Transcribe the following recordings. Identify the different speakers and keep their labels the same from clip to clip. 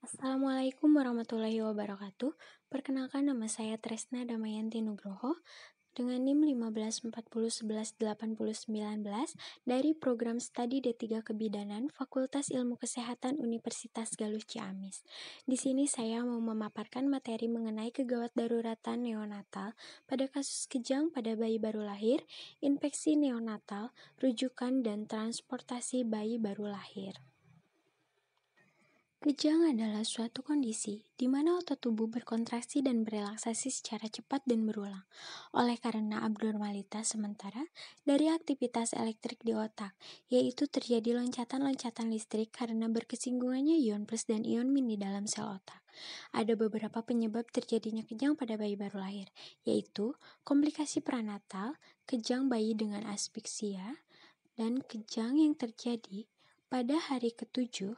Speaker 1: Assalamualaikum warahmatullahi wabarakatuh. Perkenalkan, nama saya Tresna Damayanti Nugroho dengan NIM 1540118019 dari program studi D3 Kebidanan Fakultas Ilmu Kesehatan Universitas Galuh Ciamis. Di sini saya mau memaparkan materi mengenai kegawat daruratan neonatal pada kasus kejang pada bayi baru lahir, infeksi neonatal, rujukan dan transportasi bayi baru lahir. Kejang adalah suatu kondisi di mana otot tubuh berkontraksi dan berelaksasi secara cepat dan berulang, oleh karena abnormalitas sementara dari aktivitas elektrik di otak, yaitu terjadi loncatan-loncatan listrik karena berkesinggungannya ion plus dan ion min di dalam sel otak. Ada beberapa penyebab terjadinya kejang pada bayi baru lahir, yaitu komplikasi prenatal, kejang bayi dengan asfiksia, dan kejang yang terjadi pada hari ke-7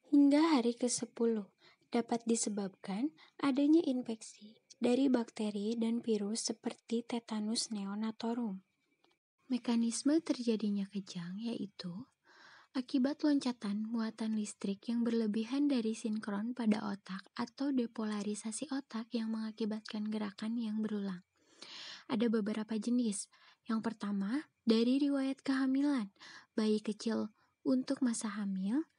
Speaker 1: hingga hari ke-10 dapat disebabkan adanya infeksi dari bakteri dan virus seperti tetanus neonatorum. Mekanisme terjadinya kejang yaitu akibat loncatan muatan listrik yang berlebihan dari sinkron pada otak atau depolarisasi otak yang mengakibatkan gerakan yang berulang. Ada beberapa jenis. Yang pertama, dari riwayat kehamilan, bayi kecil untuk masa hamil,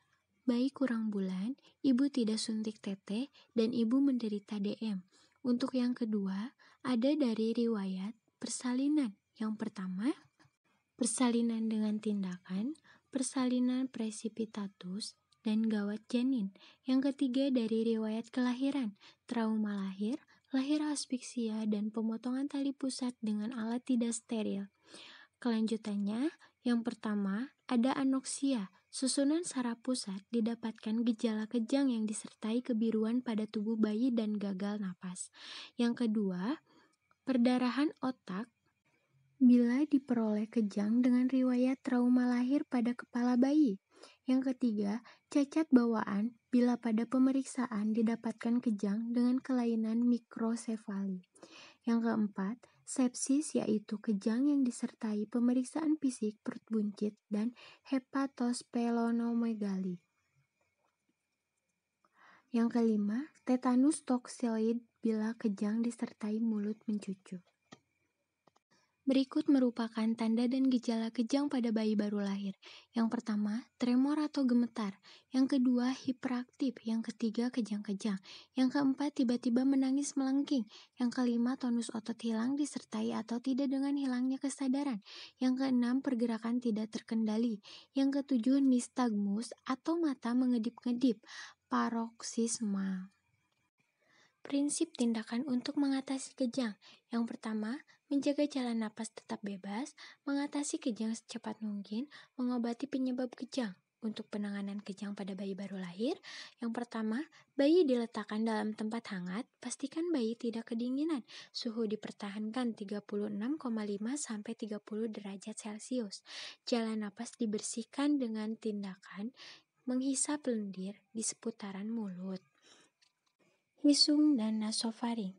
Speaker 1: bayi kurang bulan, ibu tidak suntik teteh, dan ibu menderita DM. Untuk yang kedua, ada dari riwayat persalinan. Yang pertama, persalinan dengan tindakan, persalinan presipitatus, dan gawat janin. Yang ketiga dari riwayat kelahiran, trauma lahir, lahir asfiksia, dan pemotongan tali pusat dengan alat tidak steril. Kelanjutannya, yang pertama ada anoksia. Susunan saraf pusat didapatkan gejala kejang yang disertai kebiruan pada tubuh bayi dan gagal napas. Yang kedua, perdarahan otak bila diperoleh kejang dengan riwayat trauma lahir pada kepala bayi. Yang ketiga, cacat bawaan bila pada pemeriksaan didapatkan kejang dengan kelainan mikrosefali. Yang keempat, sepsis yaitu kejang yang disertai pemeriksaan fisik perut buncit dan hepatosplenomegali. Yang kelima, tetanus toksioid bila kejang disertai mulut mencucu. Berikut merupakan tanda dan gejala kejang pada bayi baru lahir. Yang pertama, tremor atau gemetar. Yang kedua, hiperaktif. Yang ketiga, kejang-kejang. Yang keempat, tiba-tiba menangis melengking. Yang kelima, tonus otot hilang disertai atau tidak dengan hilangnya kesadaran. Yang keenam, pergerakan tidak terkendali. Yang ketujuh, nistagmus atau mata mengedip-ngedip. Paroksisma. Prinsip tindakan untuk mengatasi kejang. Yang pertama, menjaga jalan napas tetap bebas, mengatasi kejang secepat mungkin, mengobati penyebab kejang. Untuk penanganan kejang pada bayi baru lahir, yang pertama, bayi diletakkan dalam tempat hangat, pastikan bayi tidak kedinginan. Suhu dipertahankan 36,5 sampai 30 derajat Celcius. Jalan napas dibersihkan dengan tindakan menghisap lendir di seputaran mulut. Hisung dan nasofaring.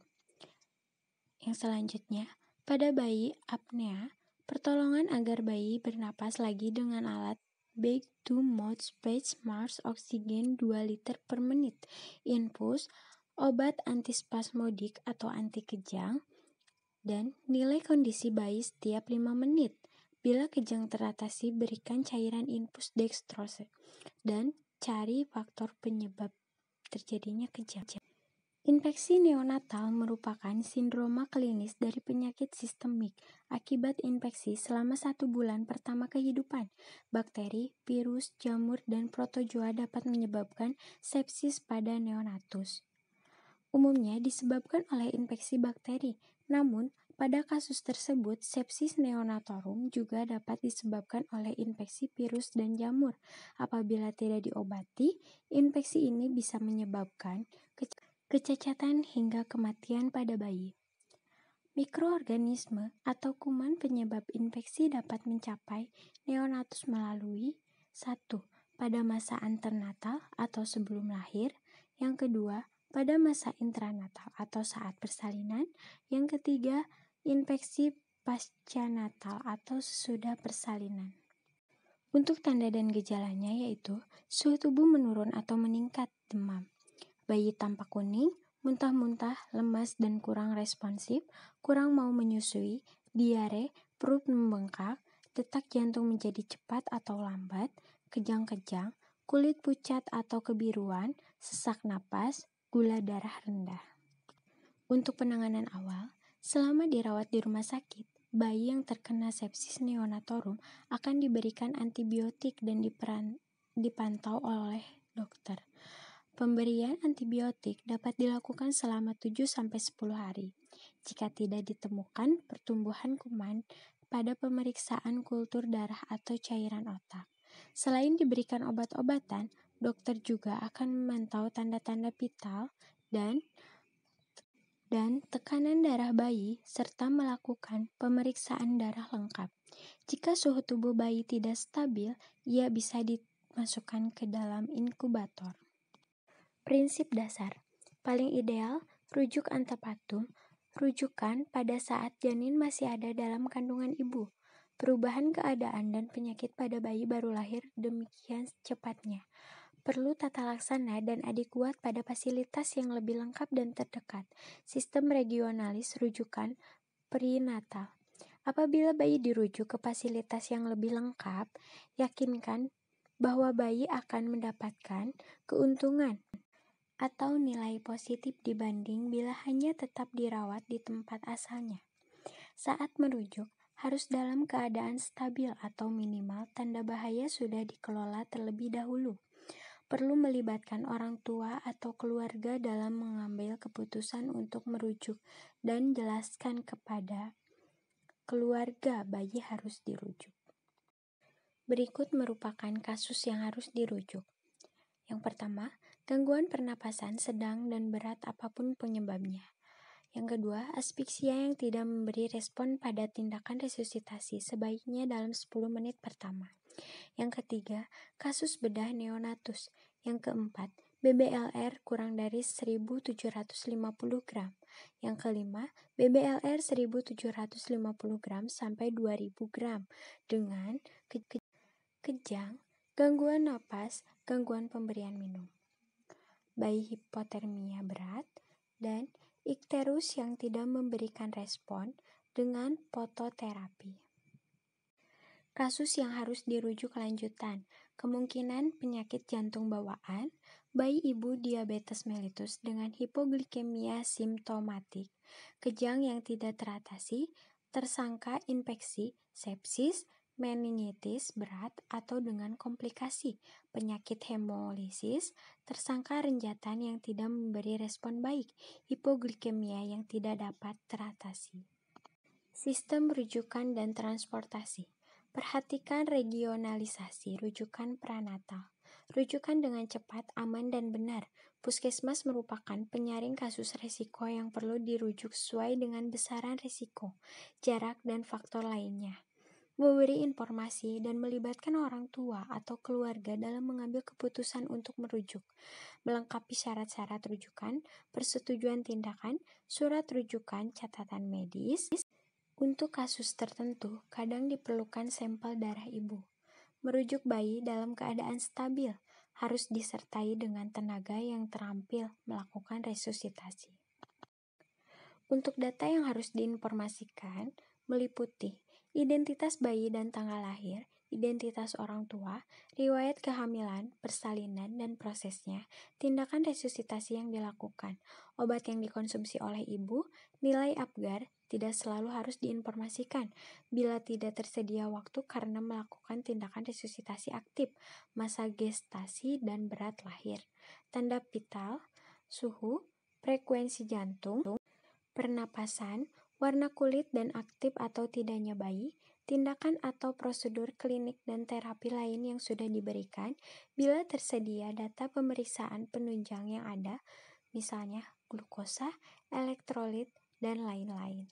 Speaker 1: Yang selanjutnya, pada bayi apnea, pertolongan agar bayi bernapas lagi dengan alat bag to mouth space Mars oksigen 2 liter per menit, infus, obat antispasmodik atau anti kejang, dan nilai kondisi bayi setiap 5 menit. Bila kejang teratasi, berikan cairan infus dextrose dan cari faktor penyebab terjadinya kejang. Infeksi neonatal merupakan sindroma klinis dari penyakit sistemik akibat infeksi selama 1 bulan pertama kehidupan. Bakteri, virus, jamur, dan protozoa dapat menyebabkan sepsis pada neonatus. Umumnya disebabkan oleh infeksi bakteri, namun pada kasus tersebut sepsis neonatorum juga dapat disebabkan oleh infeksi virus dan jamur. Apabila tidak diobati, infeksi ini bisa menyebabkan kecacatan hingga kematian pada bayi. Mikroorganisme atau kuman penyebab infeksi dapat mencapai neonatus melalui 1. Pada masa antenatal atau sebelum lahir. Yang kedua, pada masa intranatal atau saat persalinan. Yang ketiga, infeksi pascanatal atau sesudah persalinan. Untuk tanda dan gejalanya yaitu suhu tubuh menurun atau meningkat, demam, Bayi tampak kuning, muntah-muntah, lemas dan kurang responsif, kurang mau menyusui, diare, perut membengkak, detak jantung menjadi cepat atau lambat, kejang-kejang, kulit pucat atau kebiruan, sesak napas, gula darah rendah. Untuk penanganan awal, selama dirawat di rumah sakit, bayi yang terkena sepsis neonatorum akan diberikan antibiotik dan dipantau oleh dokter. Pemberian antibiotik dapat dilakukan selama 7-10 hari. Jika tidak ditemukan pertumbuhan kuman pada pemeriksaan kultur darah atau cairan otak. Selain diberikan obat-obatan, dokter juga akan memantau tanda-tanda vital dan tekanan darah bayi serta melakukan pemeriksaan darah lengkap. Jika suhu tubuh bayi tidak stabil, ia bisa dimasukkan ke dalam inkubator. Prinsip dasar. Paling ideal, rujuk antepartum, rujukan pada saat janin masih ada dalam kandungan ibu. Perubahan keadaan dan penyakit pada bayi baru lahir demikian cepatnya. Perlu tata laksana dan adekuat pada fasilitas yang lebih lengkap dan terdekat. Sistem regionalis rujukan perinatal. Apabila bayi dirujuk ke fasilitas yang lebih lengkap, yakinkan bahwa bayi akan mendapatkan keuntungan atau nilai positif dibanding bila hanya tetap dirawat di tempat asalnya. Saat merujuk, harus dalam keadaan stabil atau minimal tanda bahaya sudah dikelola terlebih dahulu. Perlu melibatkan orang tua atau keluarga dalam mengambil keputusan untuk merujuk dan jelaskan kepada keluarga bayi harus dirujuk. Berikut merupakan kasus yang harus dirujuk. Yang pertama, gangguan pernapasan sedang dan berat apapun penyebabnya. Yang kedua, asfiksia yang tidak memberi respon pada tindakan resusitasi sebaiknya dalam 10 menit pertama. Yang ketiga, kasus bedah neonatus. Yang keempat, BBLR kurang dari 1.750 gram. Yang kelima, BBLR 1.750 gram sampai 2.000 gram dengan kejang, gangguan napas, gangguan pemberian minum. Bayi hipotermia berat dan ikterus yang tidak memberikan respon dengan fototerapi. Kasus yang harus dirujuk lanjutan, kemungkinan penyakit jantung bawaan, bayi ibu diabetes mellitus dengan hipoglikemia simptomatik, kejang yang tidak teratasi, tersangka infeksi, sepsis, meningitis berat atau dengan komplikasi, penyakit hemolisis, tersangka renjatan yang tidak memberi respon baik, hipoglikemia yang tidak dapat teratasi. Sistem rujukan dan transportasi. Perhatikan regionalisasi rujukan pranatal. Rujukan dengan cepat, aman, dan benar. Puskesmas merupakan penyaring kasus resiko yang perlu dirujuk sesuai dengan besaran resiko, jarak, dan faktor lainnya. Memberi informasi dan melibatkan orang tua atau keluarga dalam mengambil keputusan untuk merujuk. Melengkapi syarat-syarat rujukan, persetujuan tindakan, surat rujukan, catatan medis. Untuk kasus tertentu, kadang diperlukan sampel darah ibu. Merujuk bayi dalam keadaan stabil harus disertai dengan tenaga yang terampil melakukan resusitasi. Untuk data yang harus diinformasikan meliputi identitas bayi dan tanggal lahir, identitas orang tua, riwayat kehamilan, persalinan dan prosesnya, tindakan resusitasi yang dilakukan, obat yang dikonsumsi oleh ibu, nilai Apgar tidak selalu harus diinformasikan bila tidak tersedia waktu karena melakukan tindakan resusitasi aktif, masa gestasi dan berat lahir, tanda vital, suhu, frekuensi jantung, pernapasan, warna kulit dan aktif atau tidaknya bayi, tindakan atau prosedur klinik dan terapi lain yang sudah diberikan bila tersedia data pemeriksaan penunjang yang ada, misalnya glukosa, elektrolit, dan lain-lain.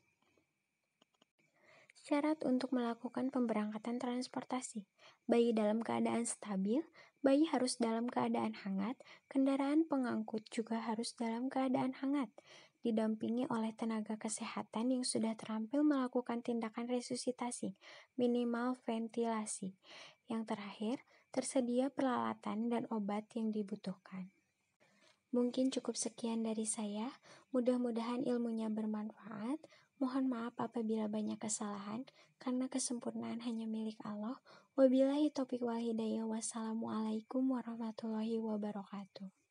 Speaker 1: Syarat untuk melakukan pemberangkatan transportasi. Bayi dalam keadaan stabil, bayi harus dalam keadaan hangat, kendaraan pengangkut juga harus dalam keadaan hangat, didampingi oleh tenaga kesehatan yang sudah terampil melakukan tindakan resusitasi, minimal ventilasi. Yang terakhir, tersedia peralatan dan obat yang dibutuhkan. Mungkin cukup sekian dari saya. Mudah-mudahan ilmunya bermanfaat. Mohon maaf apabila banyak kesalahan, karena kesempurnaan hanya milik Allah. Wabillahi taufiq wal hidayah. Wassalamualaikum warahmatullahi wabarakatuh.